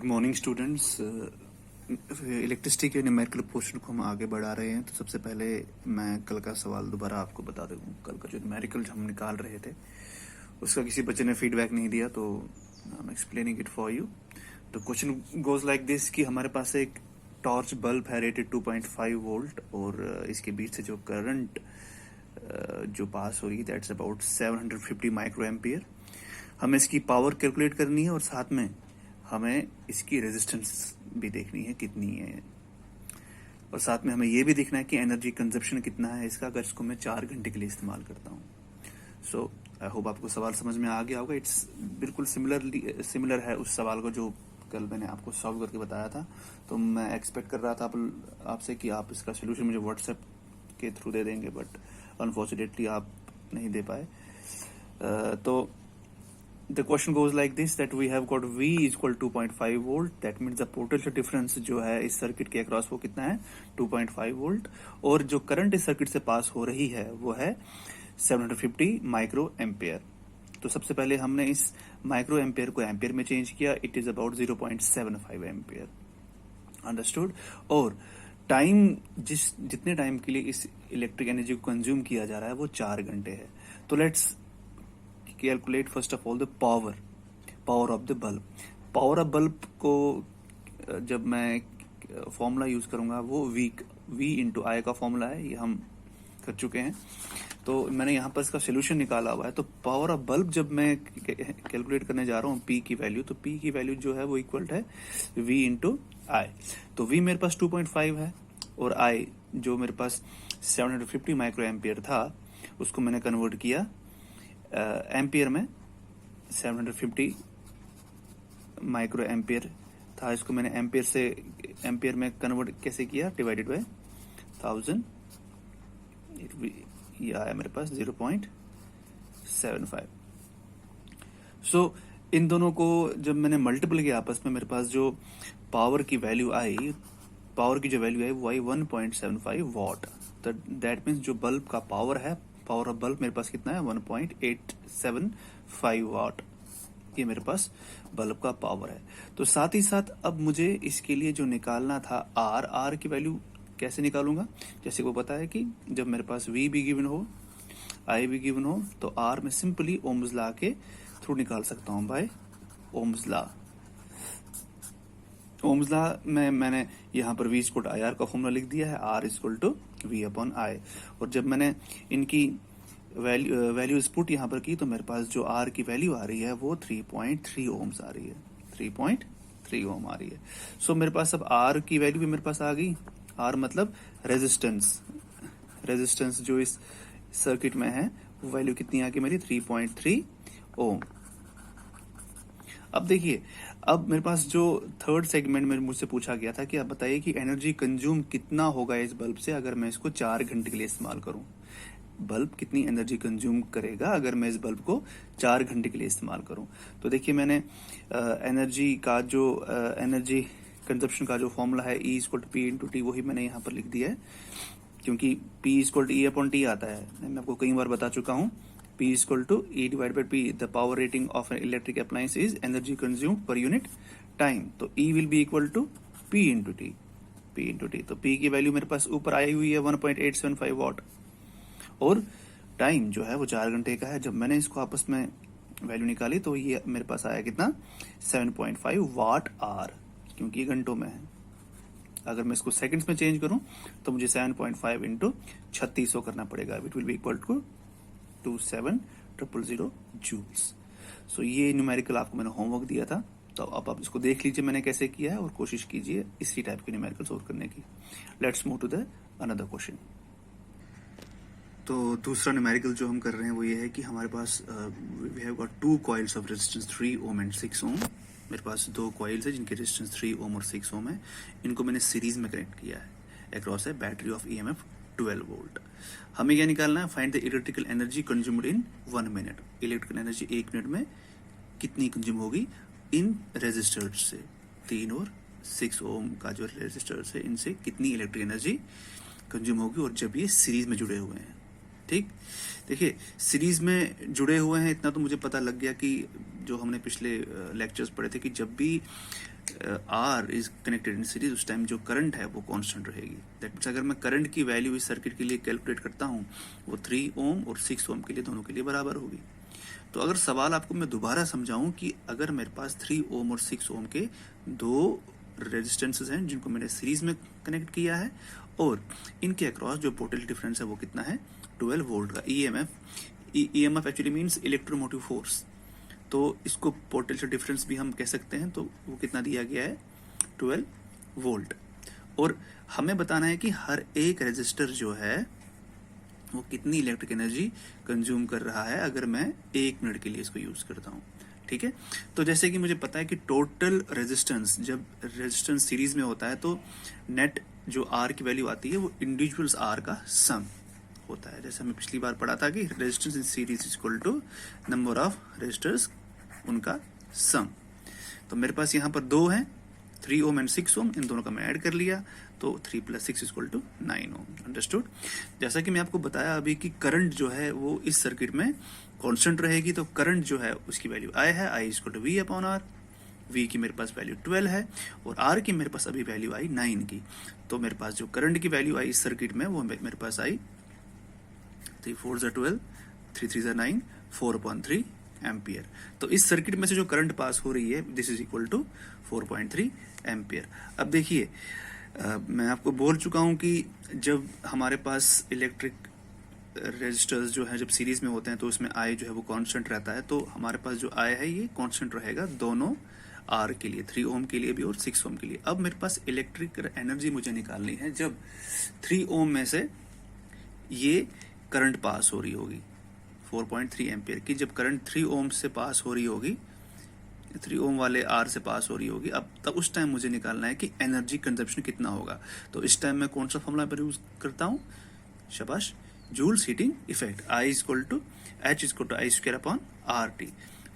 Good morning students. Electricity के numerical portion को हम आगे बढ़ा रहे हैं। तो सबसे पहले मैं कल का सवाल दोबारा आपको बता दूं। कल का जो न्यूमेरिकल हम निकाल रहे थे उसका किसी बच्चे ने फीडबैक नहीं दिया, तो I am explaining it for you. तो क्वेश्चन गोज लाइक दिस कि हमारे पास एक टॉर्च बल्ब है रेटेड 2.5 वोल्ट और इसके बीच से जो करंट जो पास हो रही है दैट्स अबाउट 750 माइक्रो एम्पियर। हमें इसकी पावर कैलकुलेट करनी है और साथ में हमें इसकी रेजिस्टेंस भी देखनी है कितनी है, और साथ में हमें यह भी देखना है कि एनर्जी कंजप्शन कितना है इसका अगर इसको मैं 4 घंटे के लिए इस्तेमाल करता हूँ। सो आई होप आपको सवाल समझ में आ गया होगा। इट्स बिल्कुल सिमिलर है उस सवाल को जो कल मैंने आपको सॉल्व करके बताया था। तो मैं एक्सपेक्ट कर रहा था आपसे कि आप इसका सोल्यूशन मुझे व्हाट्सएप के थ्रू दे देंगे, बट अनफॉर्चुनेटली आप नहीं दे पाए। तो the question goes like this that we have got V is equal to 2.5 volt, that means the potential difference जो है इस सर्किट के अक्रॉस वो कितना है 2.5 वोल्ट, और जो करंट इस सर्किट से पास हो रही है वो है 750 माइक्रो एम्पियर। तो सबसे पहले हमने इस माइक्रो एम्पियर को एम्पियर में चेंज किया। It is about 0.75 ampere, understood. और टाइम जितने टाइम के लिए इस इलेक्ट्रिक एनर्जी को कंज्यूम किया जा रहा है वो 4 घंटे है। तो let's calculate first of all the power of the bulb. Power of bulb को जब मैं फॉर्मूला यूज करूंगा वो V इंटू आई का फॉर्मूला है, ये हम कर चुके हैं। तो मैंने यहाँ पर इसका सोल्यूशन निकाला हुआ है। तो पावर ऑफ बल्ब जब मैं कैलकुलेट करने जा रहा हूँ P की वैल्यू, तो P की वैल्यू जो है वो इक्वल है V इंटू आई। तो V मेरे पास 2.5 है और I जो मेरे पास 750 माइक्रो एम्पियर था उसको मैंने कन्वर्ट किया एम्पियर में। 750 माइक्रो एम्पियर था, इसको मैंने एम्पियर से एम्पियर में कन्वर्ट कैसे किया, डिवाइडेड बाय 1000, ये आया मेरे पास 0.75। सो इन दोनों को जब मैंने मल्टीपल किया आपस में, मेरे पास जो पावर की वैल्यू आई वो आई 1.75 वॉट। तो दैट मीन्स जो बल्ब का पावर है, पावर ऑफ बल्ब मेरे पास कितना है 1.875 वाट, ये मेरे पास बल्ब का पावर है। तो साथ ही साथ अब मुझे इसके लिए जो निकालना था आर की वैल्यू कैसे निकालूंगा, जैसे वो पता है कि जब मेरे पास V भी गिवन हो I भी गिवन हो तो आर में सिंपली ओम्स लॉ के थ्रू निकाल सकता हूं by Ohm's law. Ohm's law में मैंने यहाँ पर V equal to I R का फॉर्मूला लिख दिया है, R equal to V upon I. और जब मैंने इनकी वैल्यूज पुट यहाँ पर की तो मेरे पास जो R की वैल्यू आ रही है वो 3.3 ओम्स आ रही है, 3.3 ओम आ रही है। सो मेरे पास अब R की वैल्यू भी मेरे पास आ गई। R मतलब रेजिस्टेंस जो इस सर्किट में है वो वैल्यू कितनी आ गई मेरी 3.3 ओम। अब देखिए, अब मेरे पास जो थर्ड सेगमेंट में मुझसे पूछा गया था कि आप बताइए कि एनर्जी कंज्यूम कितना होगा इस बल्ब से अगर मैं इसको 4 घंटे के लिए इस्तेमाल करूं। बल्ब कितनी एनर्जी कंज्यूम करेगा अगर मैं इस बल्ब को 4 घंटे के लिए इस्तेमाल करूं। तो देखिए, मैंने एनर्जी कंजप्शन का जो फॉर्मूला है E equal to P into T वही मैंने यहाँ पर लिख दिया है, क्योंकि P equal to E upon T आता है। मैं आपको कई बार बता चुका हूँ, P is equal to E divided by P. The power rating of an electric appliance is energy consumed per unit time. तो E will be equal to P into T. तो P की वैल्यू मेरे पास ऊपर आई हुई है 1.875 what, और time जो है वो 4 घंटे का है। जब मैंने इसको आपस में वैल्यू निकाली तो ये मेरे पास आया कितना 7.5 वाट आर, क्योंकि ये घंटों में है। अगर मैं इसको सेकंड्स में चेंज करूं तो मुझे 7.5 इंटू 3600 करना पड़ेगा। It will be equal to 27,000 joules. So ये न्यूमेरिकल आपको मैंने होमवर्क दिया था, तो अब आप इसको देख लीजिए मैंने कैसे किया है और कोशिश कीजिए इसी टाइप के न्यूमेरिकल सोल्व करने की। Let's move to the another question. तो दूसरा न्यूमेरिकल जो हम कर रहे हैं वो ये है कि हमारे पास we have got 2 coils of resistance 3 ohm and 6 ohm. मेरे पास 2 कॉइल्स है जिनके रेजिस्टेंस 3 ओम और 6 ओम है। इनको मैंने सीरीज में कनेक्ट किया है। अक्रॉस है बैटरी ऑफ EMF 12 वोल्ट। हमें क्या निकालना है, find the electrical energy consumed in 1 minute. Electrical energy 1 minute में कितनी कंज्यूम होगी इन रेजिस्टर्स से, 3 और 6 ओम का जो रेजिस्टर्स है इनसे कितनी इलेक्ट्रिक एनर्जी कंज्यूम होगी, और जब ये सीरीज में जुड़े हुए हैं। ठीक, देखिए सीरीज में जुड़े हुए हैं इतना तो मुझे पता लग गया कि जो हमने पिछले लेक्चर्स पढ़े थे कि जब भी R is connected in series, उस टाइम जो करंट है वो कांस्टेंट रहेगी। दैट मीन्स अगर मैं करंट की वैल्यू इस सर्किट के लिए कैलकुलेट करता हूँ वो 3 ओम और 6 ओम के लिए दोनों के लिए बराबर होगी। तो अगर सवाल आपको मैं दोबारा समझाऊं कि अगर मेरे पास 3 ओम और 6 ओम के दो रेजिस्टेंसेस हैं जिनको मैंने सीरीज में कनेक्ट किया है और इनके अक्रॉस जो पोटेंशियल डिफरेंस है वो कितना है 12 वोल्ट का। EMF actually means electromotive force, तो इसको पोटेंशियल डिफरेंस भी हम कह सकते हैं। तो वो कितना दिया गया है 12 वोल्ट। और हमें बताना है कि हर एक रेजिस्टर जो है वो कितनी इलेक्ट्रिक एनर्जी कंज्यूम कर रहा है अगर मैं 1 मिनट के लिए इसको यूज करता हूँ। ठीक है, तो जैसे कि मुझे पता है कि टोटल रेजिस्टेंस, जब रेजिस्टेंस सीरीज में होता है तो नेट जो आर की वैल्यू आती है वो इंडिविजुअल्स आर का सम होता है। जैसे हमें पिछली बार पढ़ा था कि resistance in series is equal to number of resistors उनका सम। तो मेरे पास यहाँ पर दो हैं 3 ओम एंड 6 ओम, इन दोनों का मैं ऐड कर लिया तो 3 + 6 = 9 ओम। अंडरस्टूड। जैसा कि मैं आपको बताया अभी कि करंट जो है वो इस सर्किट में कांस्टेंट रहेगी, तो करंट जो है उसकी वैल्यू I है, I = V/R। V की मेरे पास वैल्यू 12 है और R की मेरे पास अभी वैल्यू आई 9 की। तो मेरे पास जो करंट की वैल्यू आई इस सर्किट में वो मेरे पास आई 3 × 4 = 12, 3 × 3 = 9, 4/3 एम्पियर। तो इस सर्किट में से जो करंट पास हो रही है this is equal to 4.3 ampere. अब देखिए मैं आपको बोल चुका हूं कि जब हमारे पास इलेक्ट्रिक रेजिस्टर्स जो है जब सीरीज में होते हैं तो उसमें I जो है वो कांस्टेंट रहता है। तो हमारे पास जो I है ये कांस्टेंट रहेगा दोनों R के लिए, 3 ओम के लिए भी और 6 ओम के लिए। अब मेरे पास इलेक्ट्रिक एनर्जी मुझे निकालनी है जब 3 ओम में से ये करंट पास हो रही होगी 4.3 एम्पियर की, जब करंट 3 ओम से पास हो रही होगी, 3 ओम वाले आर से पास हो रही होगी। अब तब उस टाइम मुझे निकालना है कि एनर्जी कंजप्शन कितना होगा। तो इस टाइम मैं कौन सा फॉर्मूला पर यूज करता हूँ, शाबाश, joules heating effect, H = I²/RT।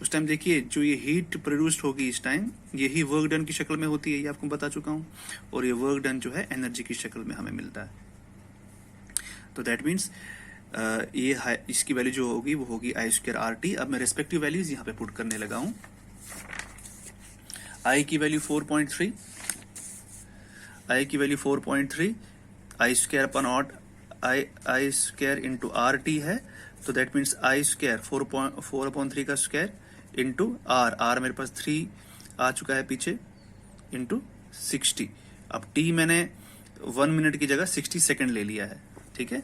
उस टाइम देखिए जो ये हीट प्रोड्यूस्ड होगी इस टाइम यही वर्क डन की शक्ल में होती है, ये आपको बता चुका हूँ, और ये वर्क डन जो है एनर्जी की शक्ल में हमें मिलता है। तो दैट मीन्स ये इसकी वैल्यू जो होगी वो होगी I²/RT। अब मैं रेस्पेक्टिव वैल्यूज यहाँ पे पुट करने लगा हूँ। I की वैल्यू 4.3, I की वैल्यू 4.3, I² इंटू RT है, तो दैट मीन्स I² 4/3 का स्क्वायर इंटू R मेरे पास 3 आ चुका है पीछे, इंटू 60। अब T मैंने 1 मिनट की जगह 60 सेकेंड ले लिया है। ठीक है,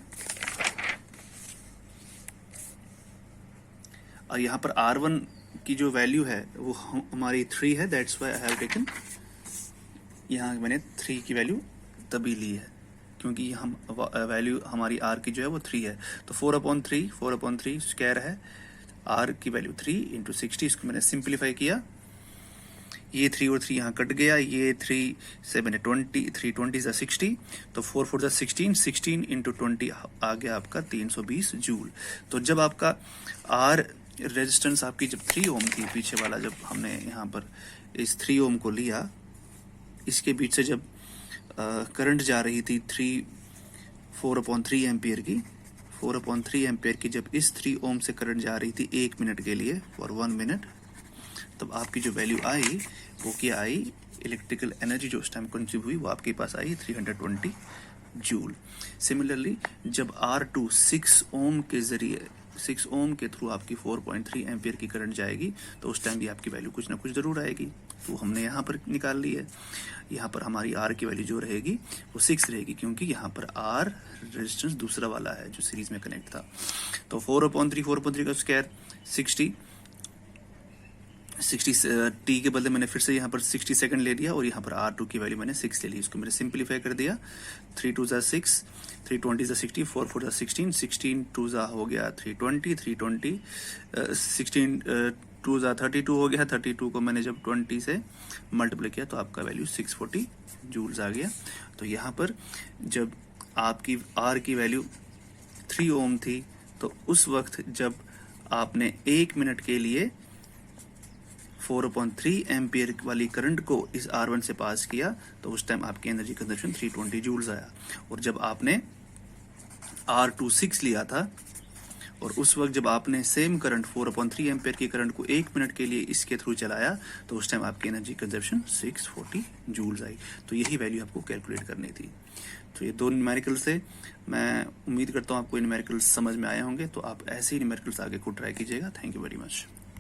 और यहाँ पर R1 की जो वैल्यू है वो हमारी 3 है, that's why I have taken, यहाँ मैंने 3 की वैल्यू तभी ली है क्योंकि हम वैल्यू हमारी R की जो है वो 3 है। तो 4/3 स्क्वायर है, R की वैल्यू 3 इंटू 60, इसको मैंने सिंप्लीफाई किया, ये 3 और 3 यहाँ कट गया, ये 3 से मैंने 3 20 = 60, तो 4 4 = 16, 16 इंटू 20 आ गया आपका 320 जूल। तो जब आपका R रेजिस्टेंस आपकी जब 3 ओम थी, पीछे वाला जब हमने यहाँ पर इस 3 ओम को लिया, इसके बीच से जब करंट जा रही थी 4/3 एम्पियर की, 4/3 एम्पियर की जब इस 3 ओम से करंट जा रही थी 1 मिनट के लिए, फॉर 1 मिनट, तब आपकी जो वैल्यू आई वो क्या आई, इलेक्ट्रिकल एनर्जी जो उस टाइम कंज्यूम हुई वो आपके पास आई 320 जूल। सिमिलरली जब R2 6 ओम के जरिए 6 ओम के थ्रू आपकी 4.3 एम्पियर की करंट जाएगी तो उस टाइम भी आपकी वैल्यू कुछ ना कुछ जरूर आएगी। तो हमने यहाँ पर निकाल ली है, यहाँ पर हमारी R की वैल्यू जो रहेगी वो 6 रहेगी क्योंकि यहाँ पर R रेजिस्टेंस दूसरा वाला है जो सीरीज में कनेक्ट था। तो 4/3 का स्क्वायर 60 T के बदले मैंने फिर से यहाँ पर 60 सेकंड ले लिया और यहाँ पर R2 की वैल्यू मैंने 6 ले ली, इसको मैंने सिंप्लीफाई कर दिया, 3 2 = 6, 3 20 = 60, 4 4 = 16, 16 2 हो गया 320, 320 16 2 32 हो गया, 32 को मैंने जब 20 से मल्टीप्लाई किया तो आपका वैल्यू 640 जूल्स आ गया। तो यहाँ पर जब आपकी R की वैल्यू 3 ओम थी तो उस वक्त जब आपने 1 मिनट के लिए 4/3 एम्पियर वाली करंट को इस R1 से पास किया तो उस टाइम आपकी एनर्जी कंजप्शन 320 जूल्स आया। और जब आपने R2 6 लिया था और उस वक्त जब आपने सेम करंट 4/3 एम्पेयर की करंट को 1 मिनट के लिए इसके थ्रू चलाया तो उस टाइम आपकी एनर्जी कंजप्शन 640 जूल्स आई। तो यही वैल्यू आपको कैलकुलेट करनी थी। तो ये दो न्यूमेरिकल्स थे। मैं उम्मीद करता हूँ आपको न्यूमेरिकल्स समझ में आए होंगे, तो आप ऐसे ही न्यूमेरिकल्स आगे को ट्राई कीजिएगा। Thank you very much.